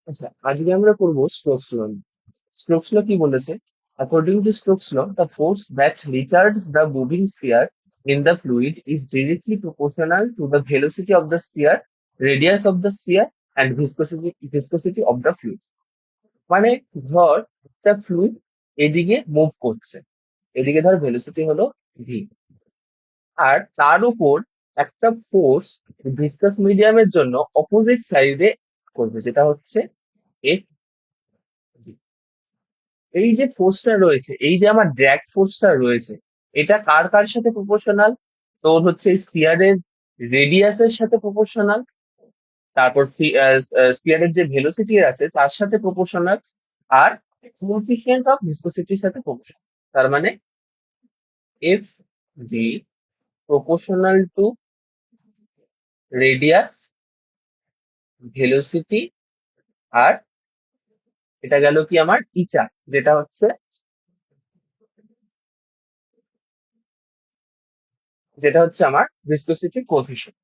আচ্ছা, আজকে আমরা করবো স্টোকস ল। স্টোকস ল কি বলেছে? According to Stokes law, the force that retards the moving sphere in the fluid is directly proportional to the velocity of the sphere, radius of the sphere, and viscosity of the fluid. মানে ধর একটা fluid এদিকে move করছে, এদিকে ধর velocity হলো V, আর তার উপর একটা ফোর্স ভিসকাস মিডিয়ামের জন্য অপোজিট সাইডে করবে, যেটা হচ্ছে এফ। এই যে ফোর্সটা রয়েছে, এই যে আমার ড্র্যাগ ফোর্সটা রয়েছে, এটা কার কার সাথে প্রপোর্শনাল? তোর হচ্ছে স্পিয়ারের রেডিয়াসের সাথে প্রপোর্শনাল, তারপর স্পিয়ারের যে ভেলোসিটি আছে তার সাথে প্রপোর্শনাল, আর কোএফিসিয়েন্ট অফ ভিসকোসিটির সাথে প্রপোর্শনাল। তার মানে F V proportional to radius, velocity, আর এটা গেল কি আমার ইটা, যেটা হচ্ছে আমার ভিসকোসিটি কোএফিসিয়েন্ট।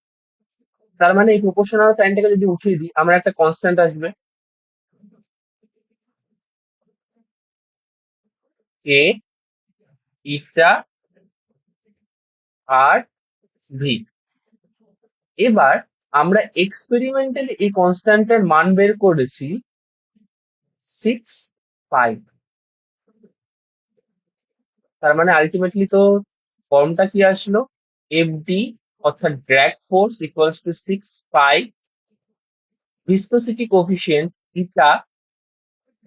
তার মানে এই প্রপোর্শনাল সাইনটাকে যদি উঠিয়ে দিই, আমার একটা কনস্ট্যান্ট আসবে কে ইটা আর ভি। এবার আমরা এক্সপেরিমেন্টালি এই কনস্ট্যান্টের মান বের করেছি 6 পাই। তার মানে আলটিমেটলি তো ফর্মটা কি আসলো? এফ ডি অর্থাৎ drag force equals to 6 pi, viscosity coefficient eta,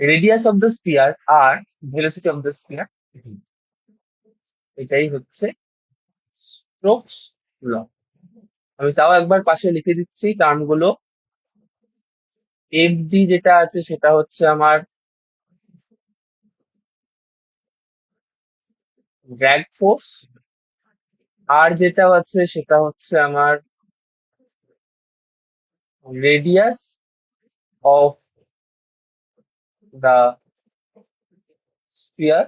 radius of the sphere, আর ভেলোসিটি অফ দ্য স্পিয়ার। এটাই হচ্ছে স্টোকস ল। আমি তাও একবার পাশে লিখে দিচ্ছি টার্মগুলো। এফ ডি যেটা আছে সেটা হচ্ছে আমার ড্র্যাগ ফোর্স, আর যেটা আছে সেটা হচ্ছে আমার radius of the sphere,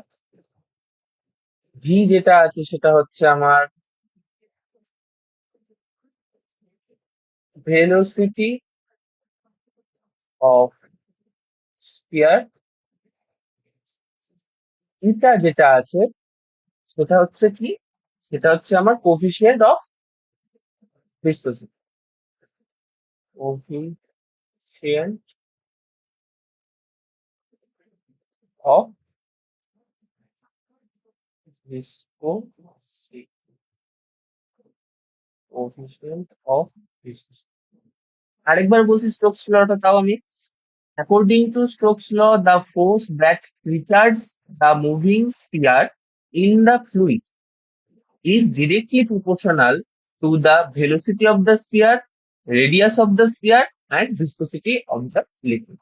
V যেটা আছে সেটা হচ্ছে আমার ভেলোসিটি অফ স্পিয়ার, ইটা যেটা আছে সেটা হচ্ছে কি, সেটা হচ্ছে আমার coefficient of viscosity, coefficient of viscosity, coefficient of viscosity. আরেকবার বলছি স্টোকস লটা, তাও আমি। According to Stokes' law, the force that retards the moving sphere in the fluid is directly proportional to the velocity of the sphere, radius of the sphere, and viscosity of the liquid.